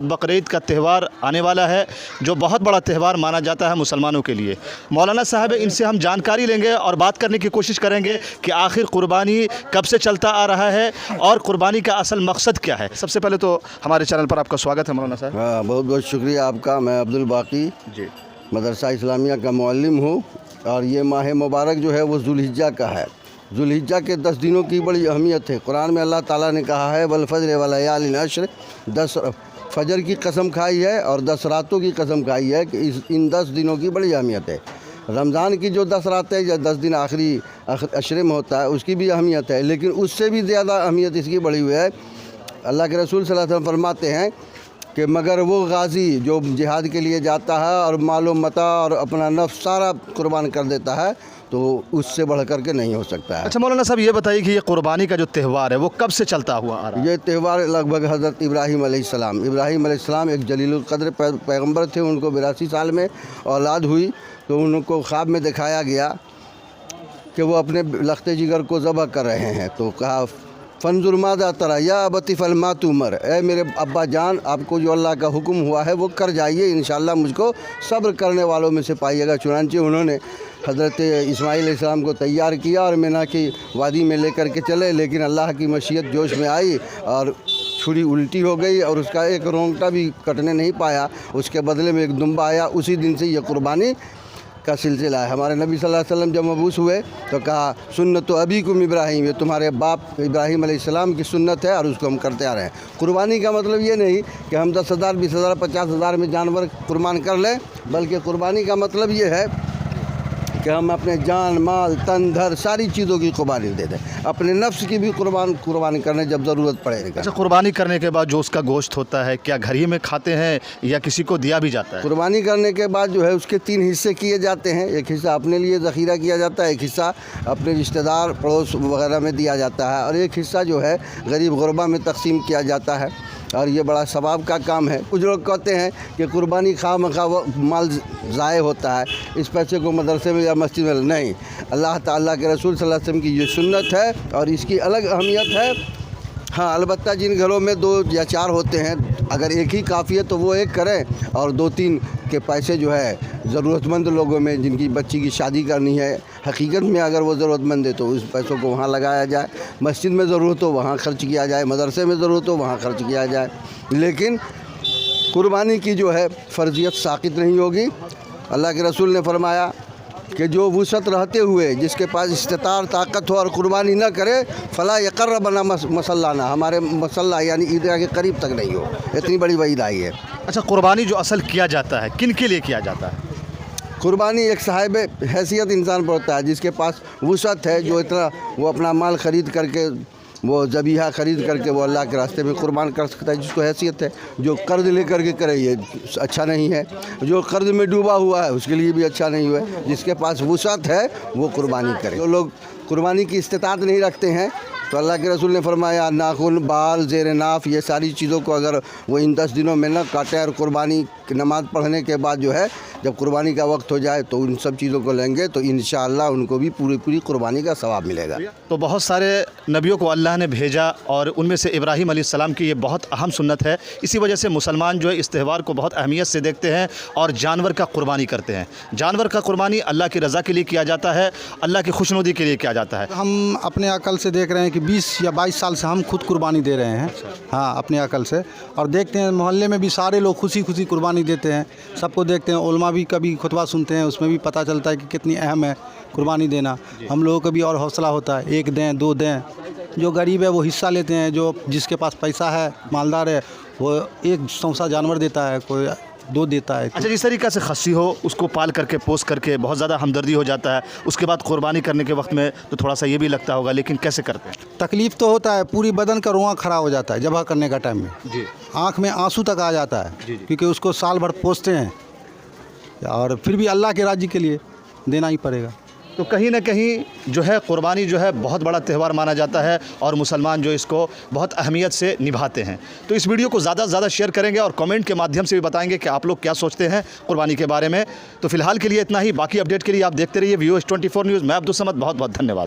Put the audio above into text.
बकरीद का त्यौहार आने वाला है, जो बहुत बड़ा त्यौहार माना जाता है मुसलमानों के लिए। मौलाना साहब इनसे हम जानकारी लेंगे और बात करने की कोशिश करेंगे कि आखिर कुर्बानी कब से चलता आ रहा है और कुर्बानी का असल मकसद क्या है। सबसे पहले तो हमारे चैनल पर आपका स्वागत है मौलाना साहब। हाँ, बहुत बहुत शुक्रिया आपका। मैं अब्दुल बाकी जी, मदरसा इस्लामिया का मुअल्लिम हूँ और ये माह मुबारक जो है वो जुल्हिज्जा का है। जुल्हिज्जा के 10 दिनों की बड़ी अहमियत है। कुरान में अल्लाह ताला ने कहा है वल फज्र व लयालिन अश्र, 10 फजर की कसम खाई है और 10 रातों की कसम खाई है कि इन 10 दिनों की बड़ी अहमियत है। रमज़ान की जो 10 रातें या 10 दिन आखिरी अशरे में होता है उसकी भी अहमियत है, लेकिन उससे भी ज़्यादा अहमियत इसकी बढ़ी हुई है। अल्लाह के रसूल सल्लल्लाहु अलैहि वसल्लम फरमाते हैं कि मगर वो गाज़ी जो जिहाद के लिए जाता है और मालो मता और अपना नफ्स सारा कुर्बान कर देता है तो उससे बढ़ कर के नहीं हो सकता है। अच्छा मौलाना साहब, ये बताइए कि ये कुर्बानी का जो त्यौहार है वो कब से चलता हुआ आ रहा है? ये त्यौहार लगभग हज़रत इब्राहीम अलैहिस्सलाम एक जलीलुल क़द्र पैगम्बर थे। उनको 82 साल में औलाद हुई तो उनको ख्वाब में दिखाया गया कि वो अपने लख्ते जिगर को ज़बह कर रहे हैं। तो कहा फ़नजुर मादा तरा या अबती फलमा तुमर, ए मेरे अब्बा जान, आपको जो अल्लाह का हुक्म हुआ है वो कर जाइए, इंशाअल्लाह मुझको सब्र करने वालों में से पाइएगा। चुनांचे उन्होंने हज़रत इस्माईल अलैहिस्सलाम को तैयार किया और मिना की वादी में लेकर के चले, लेकिन अल्लाह की मशीयत जोश में आई और छुरी उल्टी हो गई और उसका एक रोंगटा भी कटने नहीं पाया। उसके बदले में एक दुम्बा आया। उसी दिन से यह कुर्बानी का सिलसिला है। हमारे नबी सल्लल्लाहु अलैहि वसल्लम जब मबूस हुए तो कहा सुन्नत अबीकुम इब्राहीम, ये तुम्हारे बाप इब्राहीम अलैहिस्सलाम की सुन्नत है और उसको हम करते आ रहे हैं। कुर्बानी का मतलब ये नहीं कि हम 10,000 20,000 50,000 में जानवर कुर्बान कर लें, बल्कि कुर्बानी का मतलब ये है कि हम अपने जान माल तन धर सारी चीज़ों की कुर्बानी दे दें। अपने नफ्स की भी कुर्बानी करने जब ज़रूरत पड़ेगा। अच्छा, कुर्बानी करने के बाद जो उसका गोश्त होता है क्या घर ही में खाते हैं या किसी को दिया भी जाता है? कुर्बानी करने के बाद जो है उसके 3 हिस्से किए जाते हैं। एक हिस्सा अपने लिए ज़ख़ीरा किया जाता है, एक हिस्सा अपने रिश्तेदार पड़ोस वगैरह में दिया जाता है और एक हिस्सा जो है गरीब गुरबा में तकसीम किया जाता है और ये बड़ा सवाब का काम है। कुछ लोग कहते हैं कि कुर्बानी खामखा माल ज़ाय होता है, इस पैसे को मदरसे में या मस्जिद में नहीं। अल्लाह ताला के रसूल सल्लल्लाहु अलैहि वसल्लम की ये सुन्नत है और इसकी अलग अहमियत है। हाँ, अलबत्ता जिन घरों में 2 या 4 होते हैं, अगर एक ही काफ़ी है तो वो एक करें और 2-3 के पैसे जो है ज़रूरतमंद लोगों में जिनकी बच्ची की शादी करनी है, हकीकत में अगर वो ज़रूरतमंद है तो उस पैसों को वहाँ लगाया जाए। मस्जिद में ज़रूरत हो वहाँ खर्च किया जाए, मदरसे में ज़रूरत हो वहाँ खर्च किया जाए, लेकिन कुर्बानी की जो है फ़र्जियत साक़ित नहीं होगी। अल्लाह के रसूल ने फरमाया कि जो वुसअत रहते हुए जिसके पास इस्तितार ताकत हो और कुर्बानी न करे फ़ला यक़र्रबना मसल्लाना, हमारे मसल्ला यानी ईदगाह के करीब तक नहीं हो। इतनी बड़ी वईद आई है। अच्छा, कुर्बानी जो असल किया जाता है किन के लिए किया जाता है? कुर्बानी एक साहिब हैसियत इंसान पर होता है जिसके पास वुसअत है, जो इतना वो अपना माल ख़रीद करके वो ज़बीहा ख़रीद करके वो अल्लाह के रास्ते में कुर्बान कर सकता है, जिसको हैसियत है। जो कर्ज़ लेकर के करे ये अच्छा नहीं है, जो कर्ज़ में डूबा हुआ है उसके लिए भी अच्छा नहीं हुआ। जिसके पास वुसअत है वो कुर्बानी करे। जो लोग कुर्बानी की इस्तिताअत नहीं रखते हैं तो अल्लाह के रसूल ने फरमाया नाखून बाल ज़ेर नाफ ये सारी चीज़ों को अगर वो इन 10 दिनों में न काटें और कुर्बानी की नमाज़ पढ़ने के बाद जो है जब कुर्बानी का वक्त हो जाए तो उन सब चीज़ों को लेंगे तो इंशाअल्लाह उनको भी पूरी कुर्बानी का सवाब मिलेगा। तो बहुत सारे नबियों को अल्लाह ने भेजा और उनमें से इब्राहीम अलैहिस्सलाम की ये बहुत अहम सुन्नत है। इसी वजह से मुसलमान जो है इस त्यौहार को बहुत अहमियत से देखते हैं और जानवर का कुर्बानी करते हैं। जानवर का कुर्बानी अल्लाह की रज़ा के लिए किया जाता है, अल्लाह की खुशनुदी के लिए किया जाता है। हम अपने अकल से देख रहे हैं कि 20 या 22 साल से हम खुद कुर्बानी दे रहे हैं। हाँ, अपने अकल से, और देखते हैं मोहल्ले में भी सारे लोग खुशी खुशी कुर्बानी देते हैं। सबको देखते हैं, उलमा भी कभी खुतबा सुनते हैं, उसमें भी पता चलता है कि कितनी अहम है कुर्बानी देना। हम लोगों को भी और हौसला होता है, 1 दें 2 दें। जो गरीब है वो हिस्सा लेते हैं, जो जिसके पास पैसा है मालदार है वो 1 सौसा जानवर देता है, कोई 2 देता है। अच्छा, जिस तरीक़े से खस्सी हो उसको पाल करके पोस करके बहुत ज़्यादा हमदर्दी हो जाता है, उसके बाद कुर्बानी करने के वक्त में तो थोड़ा सा ये भी लगता होगा, लेकिन कैसे करते हैं? तकलीफ़ तो होता है, पूरी बदन का रोआं खड़ा हो जाता है ज़बह करने का टाइम में जी, आँख में आंसू तक आ जाता है जी। क्योंकि उसको साल भर पोसते हैं और फिर भी अल्लाह के राज्य के लिए देना ही पड़ेगा। तो कहीं ना कहीं जो है कुर्बानी जो है बहुत बड़ा त्यौहार माना जाता है और मुसलमान जो इसको बहुत अहमियत से निभाते हैं। तो इस वीडियो को ज़्यादा से ज़्यादा शेयर करेंगे और कमेंट के माध्यम से भी बताएंगे कि आप लोग क्या सोचते हैं कुर्बानी के बारे में। तो फिलहाल के लिए इतना ही, बाकी अपडेट के लिए आप देखते रहिए VOS 24 न्यूज़। मैं अब्दुल समद, बहुत बहुत धन्यवाद।